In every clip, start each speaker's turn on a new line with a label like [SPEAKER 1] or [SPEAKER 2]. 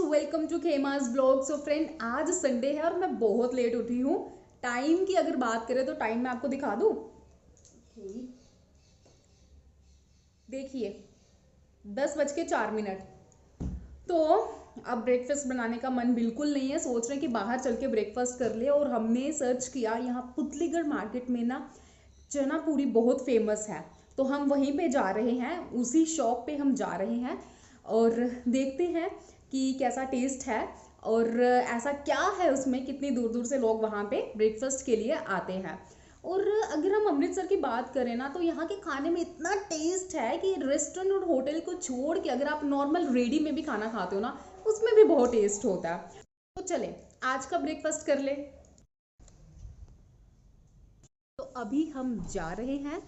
[SPEAKER 1] Welcome to खेमास blog. So friend, आज Sunday है और मैं बहुत लेट उठी हूँ। टाइम की अगर बात करें तो टाइम मैं आपको दिखा दूँ। देखिए 10:04। तो अब ब्रेकफास्ट बनाने का मन बिल्कुल नहीं है। सोच रहे हैं कि बाहर चल के ब्रेकफास्ट कर ले। और हमने सर्च किया, यहाँ पुतलीगढ़ मार्केट में ना चना पूरी बहुत फेमस है। तो हम वहीं पे जा रहे हैं, उसी शॉप पे हम जा रहे हैं और देखते हैं कि कैसा टेस्ट है और ऐसा क्या है उसमें, कितनी दूर दूर से लोग वहाँ पे ब्रेकफास्ट के लिए आते हैं। और अगर हम अमृतसर की बात करें ना, तो यहाँ के खाने में इतना टेस्ट है कि रेस्टोरेंट और होटल को छोड़ के अगर आप नॉर्मल रेडी में भी खाना खाते हो ना, उसमें भी बहुत टेस्ट होता है। तो चले आज का ब्रेकफास्ट कर ले। तो अभी हम जा रहे हैं।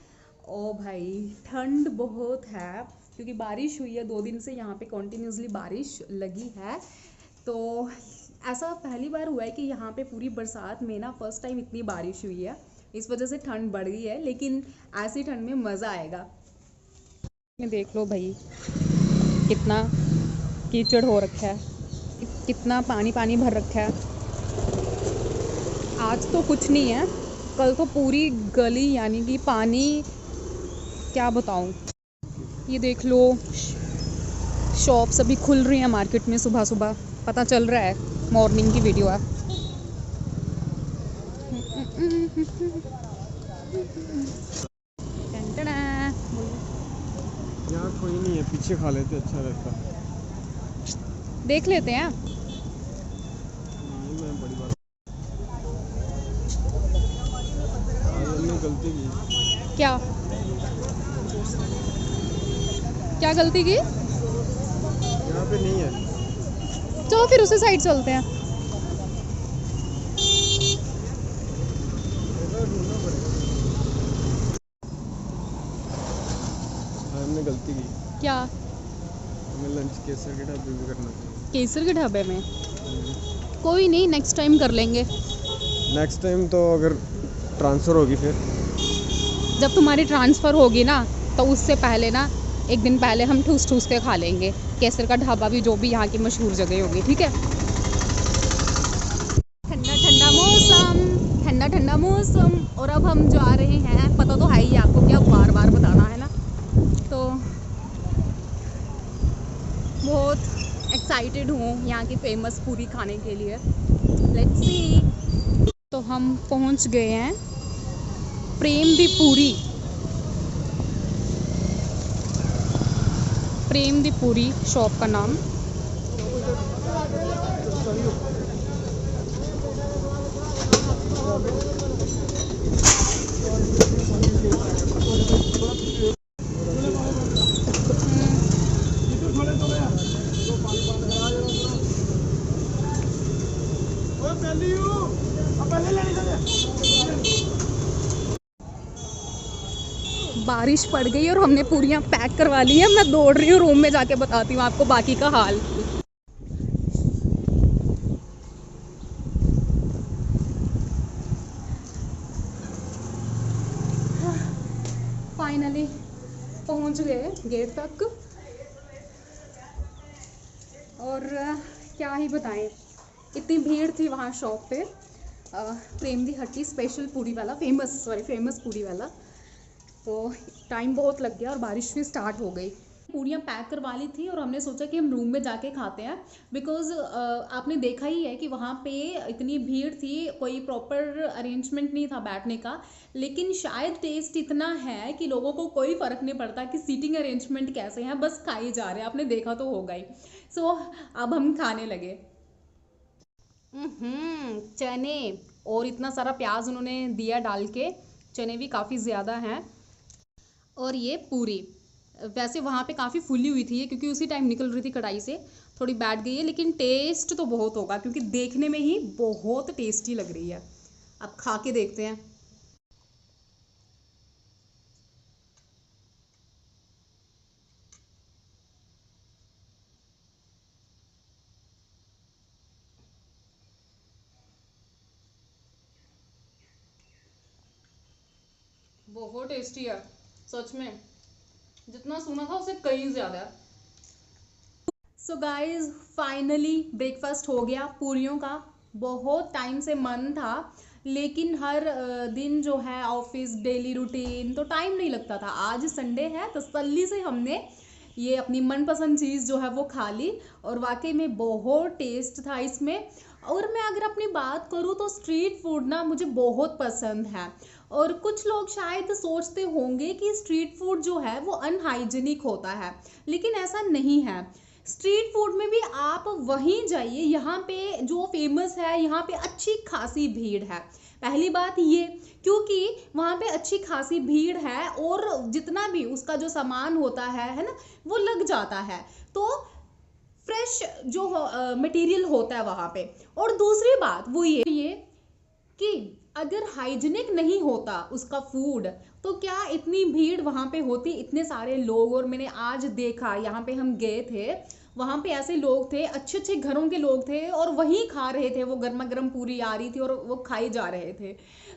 [SPEAKER 1] ओ भाई, ठंड बहुत है क्योंकि बारिश हुई है 2 दिन से, यहाँ पे कॉन्टिन्यूसली बारिश लगी है। तो ऐसा पहली बार हुआ है कि यहाँ पे पूरी बरसात में ना फर्स्ट टाइम इतनी बारिश हुई है। इस वजह से ठंड बढ़ गई है, लेकिन ऐसी ठंड में मज़ा आएगा। ये देख लो भाई, कितना कीचड़ हो रखा है, कितना पानी पानी भर रखा है। आज तो कुछ नहीं है, कल तो पूरी गली यानी कि पानी, क्या बताऊं। ये देख लो, शॉप्स अभी खुल रही हैं मार्केट में सुबह सुबह, पता चल रहा है, मॉर्निंग की वीडियो है।
[SPEAKER 2] यहाँ कोई नहीं है, पीछे खा लेते अच्छा रहता।
[SPEAKER 1] देख लेते हैं।
[SPEAKER 2] मैं बड़ी बात आज हमने गलती की।
[SPEAKER 1] क्या क्या गलती की?
[SPEAKER 2] यहाँ पे नहीं है।
[SPEAKER 1] चलो फिर उसी साइड चलते हैं।
[SPEAKER 2] ढूंढना पड़ेगा। हमने गलती की।
[SPEAKER 1] क्या?
[SPEAKER 2] हमें लंच केसर के ढाबे में करना चाहिए।
[SPEAKER 1] केसर के ढाबे में? कोई नहीं, नेक्स्ट टाइम कर लेंगे।
[SPEAKER 2] नेक्स्ट टाइम तो अगर ट्रांसफ़र होगी फिर।
[SPEAKER 1] जब तुम्हारी ट्रांसफ़र होगी ना, तो उससे पहले ना, एक दिन पहले हम ठूस ठूस के खा लेंगे केसर का ढाबा भी, जो भी यहाँ की मशहूर जगह होगी। ठीक है। ठंडा ठंडा मौसम, ठंडा ठंडा मौसम। और अब हम जा रहे हैं, पता तो है ही आपको, क्या बार बार बताना है ना। तो बहुत एक्साइटेड हूँ यहाँ की फेमस पूरी खाने के लिए। Let's see. तो हम पहुँच गए हैं प्रेम दी पूरी, प्रेम दी पूरी शॉप का नाम। बारिश पड़ गई और हमने पूरियाँ पैक करवा ली हैं। मैं दौड़ रही हूँ, रूम में जाके बताती हूँ आपको बाकी का हाल। फाइनली पहुँच गए गेट तक। और क्या ही बताएं, इतनी भीड़ थी वहाँ शॉप पे। प्रेम दी हट्टी स्पेशल पूरी वाला, फेमस पूरी वाला। तो टाइम बहुत लग गया और बारिश भी स्टार्ट हो गई। पूरियाँ पैक करवा ली थी और हमने सोचा कि हम रूम में जाके खाते हैं, बिकॉज़ आपने देखा ही है कि वहाँ पे इतनी भीड़ थी, कोई प्रॉपर अरेंजमेंट नहीं था बैठने का। लेकिन शायद टेस्ट इतना है कि लोगों को कोई फ़र्क नहीं पड़ता कि सीटिंग अरेंजमेंट कैसे हैं, बस खाई जा रहे हैं। आपने देखा तो होगा ही। सो अब हम खाने लगे। चने, और इतना सारा प्याज उन्होंने दिया डाल के, चने भी काफ़ी ज़्यादा हैं। और ये पूरी, वैसे वहाँ पे काफ़ी फूली हुई थी ये, क्योंकि उसी टाइम निकल रही थी कढ़ाई से, थोड़ी बैठ गई है। लेकिन टेस्ट तो बहुत होगा क्योंकि देखने में ही बहुत टेस्टी लग रही है। अब खा के देखते हैं। बहुत टेस्टी है सच में, जितना सुना था उससे कहीं ज़्यादा है। सो गाइज फाइनली ब्रेकफास्ट हो गया पूरियों का। बहुत टाइम से मन था, लेकिन हर दिन जो है ऑफिस डेली रूटीन तो टाइम नहीं लगता था। आज संडे है, तसल्ली से हमने ये अपनी मनपसंद चीज़ जो है वो खा ली, और वाकई में बहुत टेस्ट था इसमें। और मैं अगर अपनी बात करूँ तो स्ट्रीट फूड ना मुझे बहुत पसंद है। और कुछ लोग शायद सोचते होंगे कि स्ट्रीट फूड जो है वो अनहाइजीनिक होता है, लेकिन ऐसा नहीं है। स्ट्रीट फूड में भी आप वहीं जाइए, यहाँ पे जो फेमस है, यहाँ पे अच्छी खासी भीड़ है। पहली बात ये, क्योंकि वहाँ पे अच्छी खासी भीड़ है और जितना भी उसका जो सामान होता है ना, वो लग जाता है, तो फ्रेश जो मटेरियल होता है वहाँ पे। और दूसरी बात वो ये कि अगर हाइजीनिक नहीं होता उसका फूड, तो क्या इतनी भीड़ वहाँ पे होती, इतने सारे लोग। और मैंने आज देखा, यहाँ पे हम गए थे, वहाँ पे ऐसे लोग थे, अच्छे अच्छे घरों के लोग थे, और वहीं खा रहे थे, वो गर्मा गर्म पूरी आ रही थी और वो खाई जा रहे थे।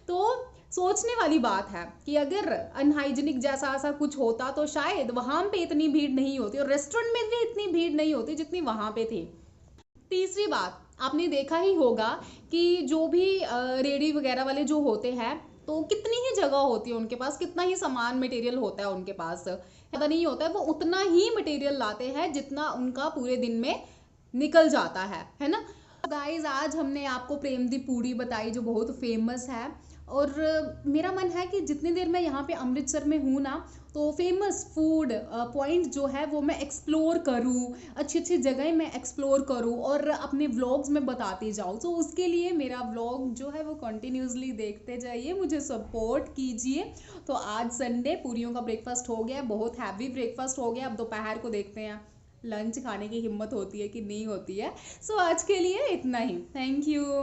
[SPEAKER 1] तो सोचने वाली बात है कि अगर अनहाइजीनिक जैसा ऐसा कुछ होता तो शायद वहाँ पे इतनी भीड़ नहीं होती, और रेस्टोरेंट में भी इतनी भीड़ नहीं होती जितनी वहाँ पे थी। तीसरी बात, आपने देखा ही होगा कि जो भी रेडी वगैरह वाले जो होते हैं, तो कितनी ही जगह होती है उनके पास, कितना ही सामान मटेरियल होता है उनके पास, ज़्यादा नहीं होता है, वो उतना ही मटेरियल लाते हैं जितना उनका पूरे दिन में निकल जाता है ना। गाइज आज हमने आपको प्रेम दी पूड़ी बताई जो बहुत फेमस है, और मेरा मन है कि जितनी देर मैं यहाँ पे अमृतसर में हूँ ना, तो फेमस फूड पॉइंट जो है वो मैं एक्सप्लोर करूँ, अच्छी अच्छी जगह मैं एक्सप्लोर करूँ और अपने व्लॉग्स में बताती जाऊँ। तो उसके लिए मेरा व्लॉग जो है वो कंटिन्यूसली देखते जाइए, मुझे सपोर्ट कीजिए। तो आज संडे, पूरियों का ब्रेकफास्ट हो गया, बहुत हैवी ब्रेकफास्ट हो गया। अब दोपहर को देखते हैं लंच खाने की हिम्मत होती है कि नहीं होती है। सो आज के लिए इतना ही, थैंक यू।